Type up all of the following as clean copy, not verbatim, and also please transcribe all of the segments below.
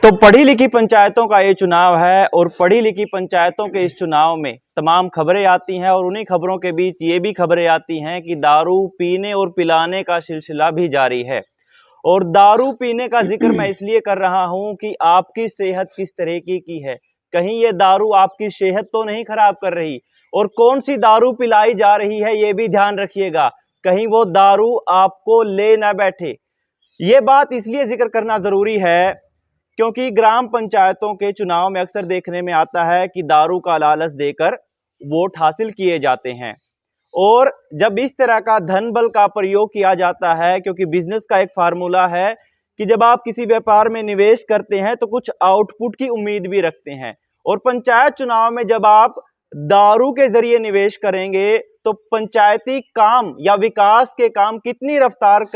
तो पढ़ी लिखी पंचायतों का ये चुनाव है और पढ़ी लिखी पंचायतों के इस चुनाव में तमाम खबरें आती हैं और उन्हीं खबरों के बीच ये भी खबरें आती हैं कि दारू पीने और पिलाने का सिलसिला भी जारी है। और दारू पीने का जिक्र मैं इसलिए कर रहा हूं कि आपकी सेहत किस तरीके की है, कहीं ये दारू आपकी सेहत तो नहीं खराब कर रही, और कौन सी दारू पिलाई जा रही है ये भी ध्यान रखिएगा, कहीं वो दारू आपको ले ना बैठे। ये बात इसलिए जिक्र करना जरूरी है क्योंकि ग्राम पंचायतों के चुनाव में अक्सर देखने में आता है कि दारू का लालच देकर वोट हासिल किए जाते हैं। और जब इस तरह का धन बल का प्रयोग किया जाता है, क्योंकि बिजनेस का एक फार्मूला है कि जब आप किसी व्यापार में निवेश करते हैं तो कुछ आउटपुट की उम्मीद भी रखते हैं, और पंचायत चुनाव में जब आप दारू के जरिए निवेश करेंगे तो पंचायती काम या विकास के काम कितनी रफ्तार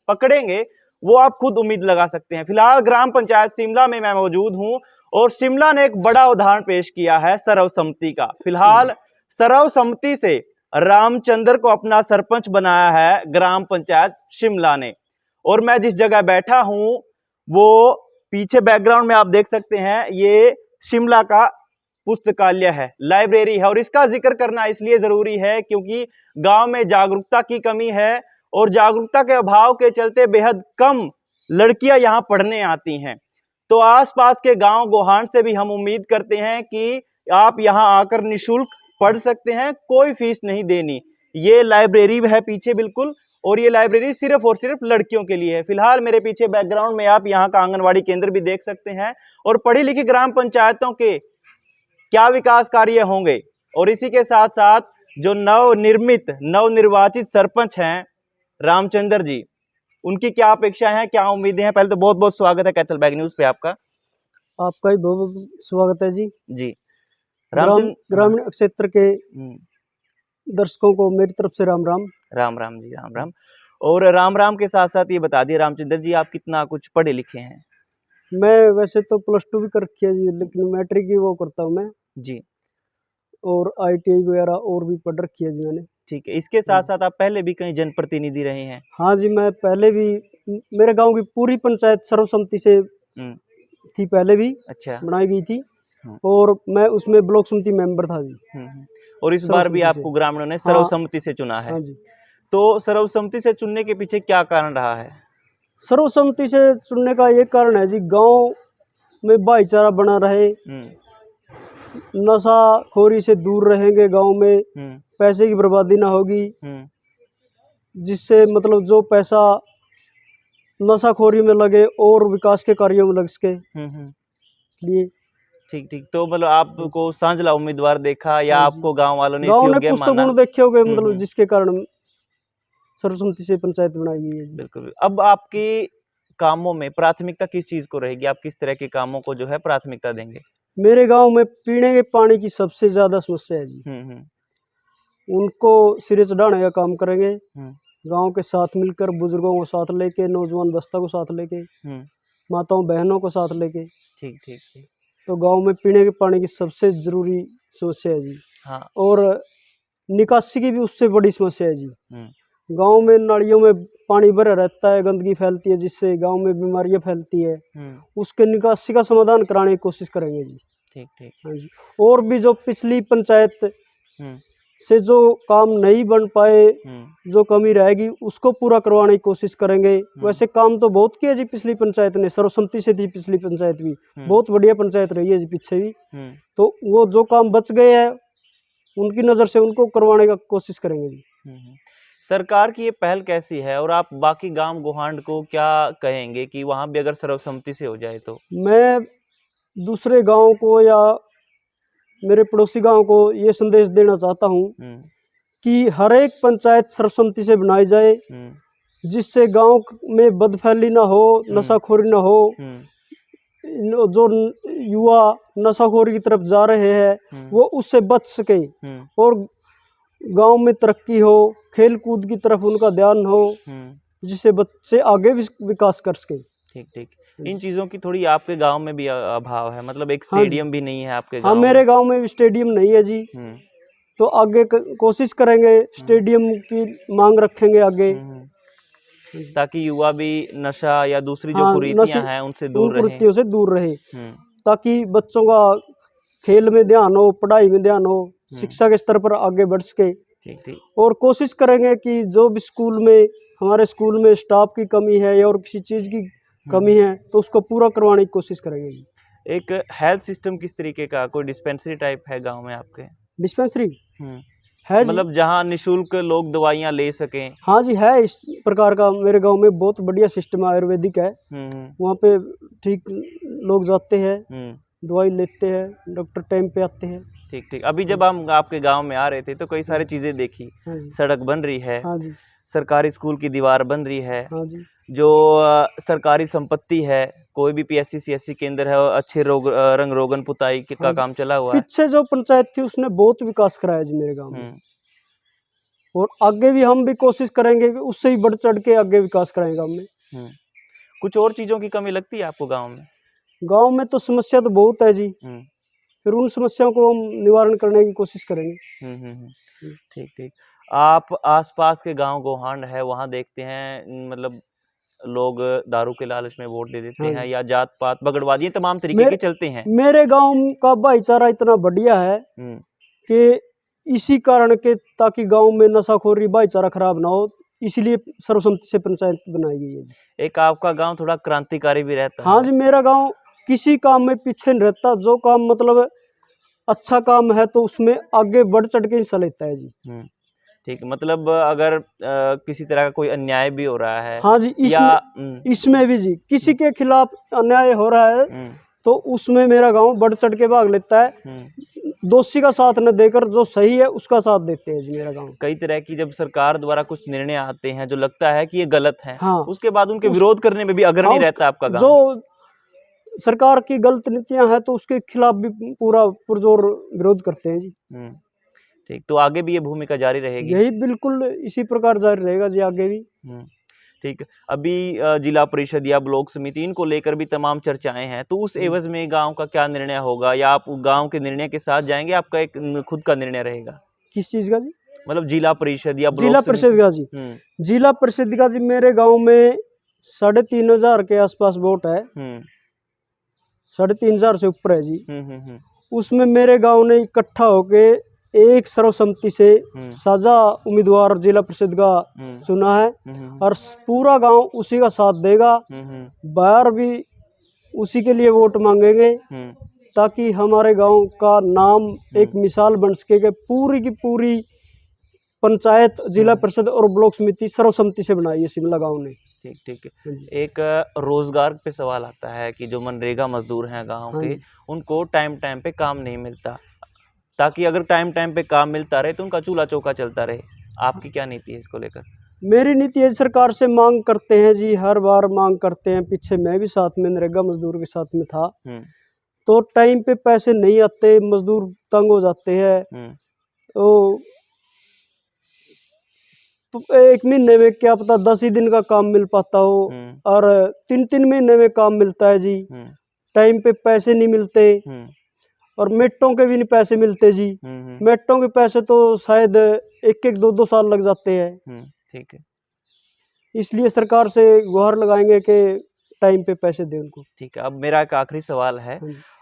पकड़ेंगे वो आप खुद उम्मीद लगा सकते हैं। फिलहाल ग्राम पंचायत शिमला में मैं मौजूद हूं और शिमला ने एक बड़ा उदाहरण पेश किया है सर्वसम्मति का। फिलहाल सर्वसम्मति से रामचंद्र को अपना सरपंच बनाया है ग्राम पंचायत शिमला ने। और मैं जिस जगह बैठा हूं वो पीछे बैकग्राउंड में आप देख सकते हैं, ये शिमला का पुस्तकालय है, लाइब्रेरी है। और इसका जिक्र करना इसलिए जरूरी है क्योंकि गांव में जागरूकता की कमी है और जागरूकता के अभाव के चलते बेहद कम लड़कियां यहां पढ़ने आती हैं। तो आसपास के गांव गोहान से भी हम उम्मीद करते हैं कि आप यहां आकर निशुल्क पढ़ सकते हैं, कोई फीस नहीं देनी। ये लाइब्रेरी है पीछे बिल्कुल, और ये लाइब्रेरी सिर्फ और सिर्फ लड़कियों के लिए है। फिलहाल मेरे पीछे बैकग्राउंड में आप यहाँ का आंगनवाड़ी केंद्र भी देख सकते हैं। और पढ़ी लिखी ग्राम पंचायतों के क्या विकास कार्य होंगे, और इसी के साथ साथ जो नवनिर्वाचित सरपंच हैं रामचंद्र जी, उनकी क्या अपेक्षाएं हैं, क्या उम्मीदें हैं। पहले तो बहुत बहुत स्वागत है कैथल बैग न्यूज पे आपका ही बहुत बहुत स्वागत है जी। जी ग्रामीण क्षेत्र के दर्शकों को मेरी तरफ से राम राम। राम राम जी, राम राम। और राम राम के साथ साथ ये बता दिए रामचंद्र जी, आप कितना कुछ पढ़े लिखे हैं। मैं वैसे तो +2 भी कर रखी है जी, लेकिन मैट्रिक की वो करता हूँ मैं जी। और ITI वगैरह और भी पढ़ रखी है जी मैंने। ठीक है, इसके साथ साथ आप पहले भी कहीं जनप्रतिनिधि रहे हैं। हाँ जी, मैं पहले भी, मेरे गांव की पूरी पंचायत सर्वसम्मति से थी, पहले भी अच्छा बनाई गई थी, और मैं उसमें ब्लॉक समिति मेंबर था जी। और इस बार भी आपको ग्रामीणों ने सर्वसम्मति से चुना है। हाँ जी। तो सर्वसम्मति से चुनने के पीछे क्या कारण रहा है। सर्वसम्मति से चुनने का ये कारण है जी, गांव में भाईचारा बना रहे, नशाखोरी से दूर रहेंगे, गांव में पैसे की बर्बादी ना होगी, जिससे मतलब जो पैसा नशाखोरी में लगे और विकास के कार्यों में लग सके, इसलिए। ठीक ठीक। तो मतलब आपको सांझला उम्मीदवार देखा या आपको गांव वालों ने कुछ तो गुण देखे होंगे, मतलब जिसके कारण सर्वसम्मति से पंचायत बनाई गई है। बिल्कुल। अब आपकी कामों में प्राथमिकता किस चीज को रहेगी, आप किस तरह के कामों को जो है प्राथमिकता देंगे। मेरे गांव में पीने के पानी की सबसे ज्यादा समस्या है जी। उनको सिरे चढ़ाने का काम करेंगे, गांव के साथ मिलकर, बुजुर्गों को साथ लेके, नौजवान दस्ता को साथ लेके, माताओं बहनों को साथ लेके। ठीक ठीक ठीक। तो गांव में पीने के पानी की सबसे जरूरी समस्या है जी। हाँ। और निकासी की भी उससे बड़ी समस्या है जी। गांव में नालियों में पानी भरा रहता है, गंदगी फैलती है, जिससे गांव में बीमारियां फैलती है। उसके निकासी का समाधान कराने की कोशिश करेंगे जी। ठीक ठीक। हाँ जी। और भी जो पिछली पंचायत से जो काम नहीं बन पाए, जो कमी रहेगी, उसको पूरा करवाने की कोशिश करेंगे। वैसे काम तो बहुत किया जी पिछली पंचायत ने, सर्वसम्मति से थी पिछली पंचायत भी, बहुत बढ़िया पंचायत रही है जी पीछे भी। तो वो जो काम बच गए हैं उनकी नज़र से उनको करवाने का कोशिश करेंगे जी। सरकार की ये पहल कैसी है, और आप बाकी गांव गोहांड को क्या कहेंगे कि वहां भी अगर सर्वसम्मति से हो जाए तो। मैं दूसरे गांव को या मेरे पड़ोसी गांव को ये संदेश देना चाहता हूं कि हर एक पंचायत सर्वसम्मति से बनाई जाए, जिससे गांव में बदफैली ना हो, नशाखोरी ना हो। जो युवा नशाखोरी की तरफ जा रहे हैं वो उससे बच सके, और गांव में तरक्की हो, खेल कूद की तरफ उनका ध्यान हो, जिससे बच्चे आगे विकास कर सके। ठीक ठीक। इन चीजों की थोड़ी आपके गांव में भी अभाव है, मतलब एक स्टेडियम भी नहीं है आपके गांव। हाँ, मेरे गांव में भी स्टेडियम नहीं है जी। तो आगे कोशिश करेंगे, स्टेडियम की मांग रखेंगे आगे। ताकि युवा भी नशा या दूसरी जो कुरीतियां हैं उनसे दूर रहे। कुरीतियों से दूर रहे, ताकि बच्चों का खेल में ध्यान हो, पढ़ाई में ध्यान हो, शिक्षा के स्तर पर आगे बढ़ सके। और कोशिश करेंगे कि जो भी हमारे स्कूल में स्टाफ की कमी है या और किसी चीज़ की कमी है तो उसको पूरा करवाने की कोशिश करेंगे। एक हेल्थ सिस्टम किस तरीके का, कोई डिस्पेंसरी टाइप है गांव में आपके? डिस्पेंसरी है, मतलब जहां निशुल्क लोग दवाइयां ले सकें? हाँ जी, है इस प्रकार का मेरे गांव में बहुत बढ़िया सिस्टम आयुर्वेदिक है। वहाँ पे ठीक लोग जाते हैं, दवाई लेते हैं, डॉक्टर टाइम पे आते हैं। ठीक। अभी जब हम आपके गांव में आ रहे थे तो कई सारी चीजें देखी, सड़क बन रही है, सरकारी स्कूल की दीवार बन रही है, जो सरकारी संपत्ति है, कोई भी PSC CSC केंद्र है, अच्छे रंग रोगन पुताई का काम चला हुआ है। पीछे जो पंचायत थी उसने बहुत विकास कराया जी मेरे गांव में, और आगे भी हम भी कोशिश करेंगे कि उससे ही बढ़ चढ़ के आगे विकास कराएंगे गांव में। कुछ और चीजों की कमी लगती है आपको गांव में? गांव में तो समस्या तो बहुत है जी, फिर उन समस्याओं को हम निवारण करने की कोशिश करेंगे। ठीक। आप आसपास के गांव गोहांड है, वहाँ देखते हैं मतलब लोग दारू के लालच में वोट दे देते हैं, या जात पात बगड़वादी तमाम तरीके के चलते हैं। मेरे गांव का भाईचारा इतना बढ़िया है कि इसी कारण के ताकि गांव में नशाखोरी भाईचारा खराब ना हो, इसलिए सर्वसम्मति से पंचायत बनाई गई है। एक आपका गांव थोड़ा क्रांतिकारी भी रहता है। हाँ जी, मेरा गांव किसी काम में पीछे नहीं रहता, जो काम मतलब अच्छा काम है तो उसमें आगे बढ़ चढ़ के हिस्सा लेता है जी। ठीक, मतलब अगर किसी तरह का कोई अन्याय भी हो रहा है, हाँ जी, इसमें भी जी किसी के खिलाफ अन्याय हो रहा है तो उसमें मेरा गांव बढ़ चढ़ के भाग लेता है। दोषी का साथ न देकर जो सही है उसका साथ देते हैं जी मेरा गांव। कई तरह की जब सरकार द्वारा कुछ निर्णय आते हैं जो लगता है कि ये गलत है, उसके बाद उनके विरोध करने में भी अग्रणी रहता है आपका गांव। जो सरकार की गलत नीतियां हैं तो उसके खिलाफ भी पूरा पुरजोर विरोध करते हैं जी। ठीक, तो आगे भी ये भूमिका जारी रहेगी? यही बिल्कुल इसी प्रकार जारी रहेगा जी आगे भी। ठीक, अभी जिला परिषद या ब्लॉक समिति इनको लेकर भी तमाम चर्चाएं हैं, तो उस एवज में गांव का क्या निर्णय होगा, या आप गांव के निर्णय के साथ जाएंगे, आपका एक खुद का निर्णय रहेगा? किस चीज का जी? मतलब जिला परिषद या जिला परिषद का जी? जिला परिषद का जी मेरे गाँव में 3500 के आसपास वोट है, 3500 से ऊपर है जी। उसमें मेरे गांव ने इकट्ठा होके एक सर्वसम्मति से साझा उम्मीदवार जिला परिषद का चुना है, और पूरा गांव उसी का साथ देगा। बाहर भी उसी के लिए वोट मांगेंगे ताकि हमारे गांव का नाम एक मिसाल बन सके कि पूरी की पूरी पंचायत, जिला परिषद और ब्लॉक समिति सर्वसम्मति से बनाई है शिमला गांव ने। ठीक है। एक रोजगार पे सवाल आता है कि जो मनरेगा मजदूर हैं गांव के, उनको टाइम पे काम नहीं मिलता, ताकि अगर टाइम पे काम मिलता रहे तो उनका चूल्हा चौका चलता रहे। आपकी क्या नीति है इसको लेकर? मेरी नीति है, सरकार से मांग करते हैं जी, हर बार मांग करते हैं। पीछे मैं भी साथ में मनरेगा मजदूर के साथ में था, तो टाइम पे पैसे नहीं आते, मजदूर तंग हो जाते हैं। तो एक महीने में क्या पता 10 ही दिन का काम मिल पाता हो, और 3 महीने में काम मिलता है जी। टाइम पे पैसे नहीं मिलते, और मेटों के भी नहीं पैसे मिलते जी। मेटों के पैसे तो शायद 1-2 साल लग जाते हैं। ठीक है, इसलिए सरकार से गुहार लगाएंगे कि टाइम पे पैसे दें उनको। ठीक है, अब मेरा एक आखिरी सवाल है,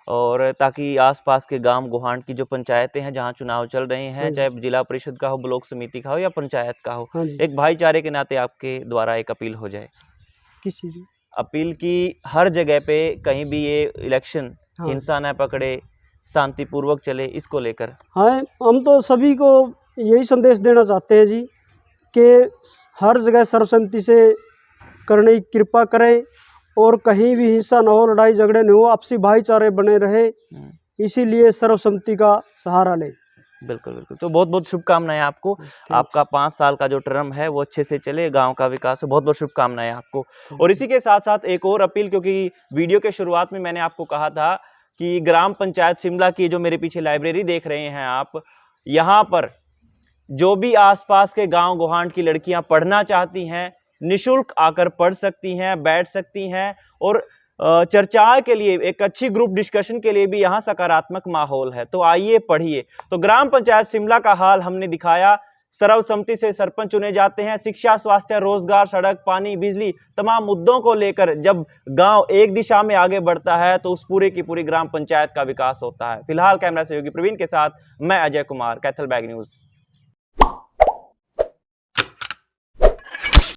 और ताकि आसपास के गांव गोहांड की जो पंचायतें हैं जहां चुनाव चल रहे हैं, चाहे जिला परिषद का हो, ब्लॉक समिति का हो या पंचायत का हो, एक भाईचारे के नाते आपके द्वारा एक अपील हो जाए। किस चीज़ की अपील? की हर जगह पे कहीं भी ये इलेक्शन हिंसा न पकड़े, शांतिपूर्वक चले, इसको लेकर। हाँ, हम तो सभी को यही संदेश देना चाहते हैं जी कि हर जगह सर्वसम्मति से करने की कृपा करें, और कहीं भी हिंसा न हो, लड़ाई झगड़े न हो, आपसी भाईचारे बने रहे, इसीलिए सर्वसम्मति का सहारा लें। बिल्कुल बिल्कुल। तो बहुत बहुत शुभकामनाएं आपको। आपका 5 साल का जो टर्म है वो अच्छे से चले, गांव का विकास हो। बहुत बहुत शुभकामनाएं आपको। और इसी के साथ साथ एक और अपील, क्योंकि वीडियो के शुरुआत में मैंने आपको कहा था कि ग्राम पंचायत शिमला की जो मेरे पीछे लाइब्रेरी देख रहे हैं आप, यहाँ पर जो भी आसपास के गांव गोहांड की लड़कियां पढ़ना चाहती हैं, निशुल्क आकर पढ़ सकती हैं, बैठ सकती हैं, और चर्चा के लिए, एक अच्छी ग्रुप डिस्कशन के लिए भी यहाँ सकारात्मक माहौल है। तो आइए पढ़िए। तो ग्राम पंचायत शिमला का हाल हमने दिखाया। सर्वसम्मति से सरपंच चुने जाते हैं। शिक्षा, स्वास्थ्य, रोजगार, सड़क, पानी, बिजली तमाम मुद्दों को लेकर जब गांव एक दिशा में आगे बढ़ता है तो उस पूरे की पूरी ग्राम पंचायत का विकास होता है। फिलहाल कैमरा सहयोगी प्रवीण के साथ मैं अजय कुमार, कैथल बैग न्यूज।